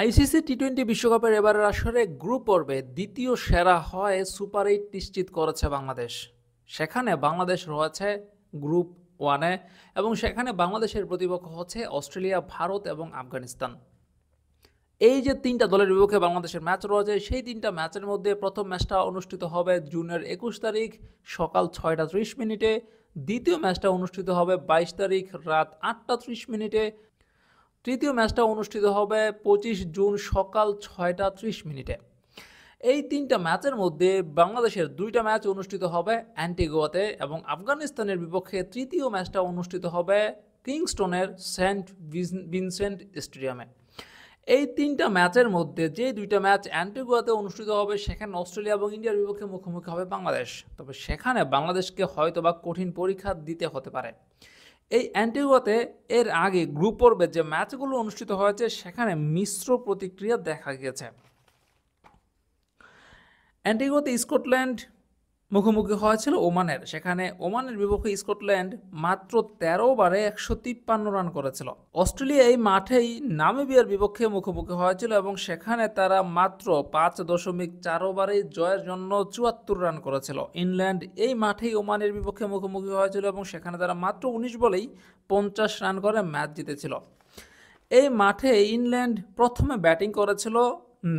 ICC টি-20 বিশ্বকাপের এবারের আসরে গ্রুপ পর্বে দ্বিতীয় সেরা হয় সুপার 8 নিশ্চিত করেছে বাংলাদেশ। সেখানে বাংলাদেশ রয়েছে গ্রুপ 1-এ এবং সেখানে বাংলাদেশের প্রতিপক্ষ হচ্ছে অস্ট্রেলিয়া, ভারত এবং আফগানিস্তান। এই যে তিনটা দলের বিপক্ষে বাংলাদেশের ম্যাচ রয়েছে, সেই তিনটা ম্যাচের মধ্যে প্রথম ম্যাচটা অনুষ্ঠিত হবে জুনের 21 তারিখ সকাল 6টা 30 মিনিটে, দ্বিতীয় ম্যাচটা অনুষ্ঠিত হবে 22 তারিখ রাত 8টা 30 মিনিটে, তৃতীয় ম্যাচটা অনুষ্ঠিত হবে 25 জুন সকাল 6টা 30 মিনিটে। এই তিনটা ম্যাচের মধ্যে বাংলাদেশের দুইটা ম্যাচ অনুষ্ঠিত হবে অ্যান্টিগুয়াতে এবং আফগানিস্তানের বিপক্ষে তৃতীয় ম্যাচটা অনুষ্ঠিত হবে কিংস্টনের সেন্ট ভিনসেন্ট স্টেডিয়ামে। এই তিনটা ম্যাচের মধ্যে যে দুইটা ম্যাচ অ্যান্টিগুয়াতে অনুষ্ঠিত হবে সেখানে অস্ট্রেলিয়া এবং ইন্ডিয়ার বিপক্ষে মুখোমুখি হবে বাংলাদেশ। তবে সেখানে বাংলাদেশকে হয়তোবা কঠিন পরীক্ষা দিতে হতে পারে। এই অ্যান্টিগুয়াতে এর আগে গ্রুপ পর্বে যে ম্যাচগুলো অনুষ্ঠিত হয়েছে সেখানে মিশ্র প্রতিক্রিয়া দেখা গিয়েছে। অ্যান্টিগুয়াতে স্কটল্যান্ড মুখোমুখি হয়েছিল ওমানের, সেখানে ওমানের বিপক্ষে স্কটল্যান্ড মাত্র 13 ওভারে 153 রান করেছিল। অস্ট্রেলিয়া এই মাঠেই নামিবিয়ার বিপক্ষে মুখোমুখি হয়েছিল এবং সেখানে তারা মাত্র 5.4 ওভারে জয়ের জন্য 74 রান করেছিল। ইংল্যান্ড এই মাঠেই ওমানের বিপক্ষে মুখোমুখি হয়েছিল এবং সেখানে তারা মাত্র 19 বলেই 50 রান করে ম্যাচ জিতেছিল। এই মাঠে ইংল্যান্ড প্রথমে ব্যাটিং করেছিল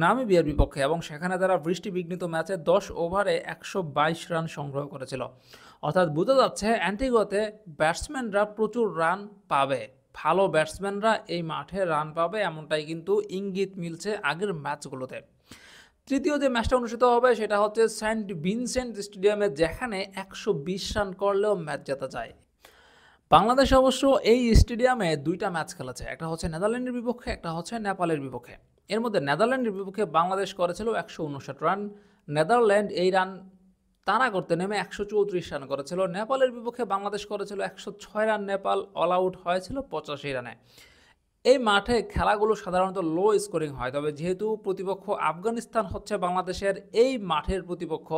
নামিবিয়ার বিপক্ষে এবং সেখানে তারা বৃষ্টিবিঘ্নিত ম্যাচে 10 ওভারে 122 রান সংগ্রহ করেছিল। অর্থাৎ বোঝা যাচ্ছে অ্যান্টিগুয়াতে ব্যাটসম্যানরা প্রচুর রান পাবে, ভালো ব্যাটসম্যানরা এই মাঠে রান পাবে, এমনটাই কিন্তু ইঙ্গিত মিলছে আগের ম্যাচগুলোতে। তৃতীয় যে ম্যাচটা অনুষ্ঠিত হবে সেটা হচ্ছে সেন্ট ভিনসেন্ট স্টেডিয়ামে, যেখানে 120 রান করলেও ম্যাচ জেতা যায়। বাংলাদেশ অবশ্য এই স্টেডিয়ামে দুইটা ম্যাচ খেলেছে, একটা হচ্ছে নেদারল্যান্ডের বিপক্ষে, একটা হচ্ছে নেপালের বিপক্ষে। এর মধ্যে নেদারল্যান্ডের বিপক্ষে বাংলাদেশ করেছিল 159 রান। নেদারল্যান্ড এই রান তাড়া করতে নেমে 134 রান করেছিল। নেপালের বিপক্ষে বাংলাদেশ করেছিল 106 রান, নেপাল অল আউট হয়েছিল 85 রানে। এই মাঠে খেলাগুলো সাধারণত লো স্কোরিং হয়, তবে যেহেতু প্রতিপক্ষ আফগানিস্তান হচ্ছে বাংলাদেশের এই মাঠের প্রতিপক্ষ,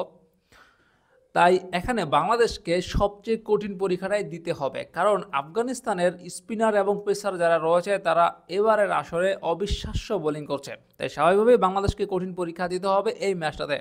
তাই এখানে বাংলাদেশকে সবচেয়ে কঠিন পরীক্ষাটাই দিতে হবে, কারণ আফগানিস্তানের স্পিনার এবং পেসার যারা রয়েছে তারা এবারের আসরে অবিশ্বাস্য বোলিং করছে। তাই স্বাভাবিকভাবেই বাংলাদেশকে কঠিন পরীক্ষা দিতে হবে এই ম্যাচটাতে।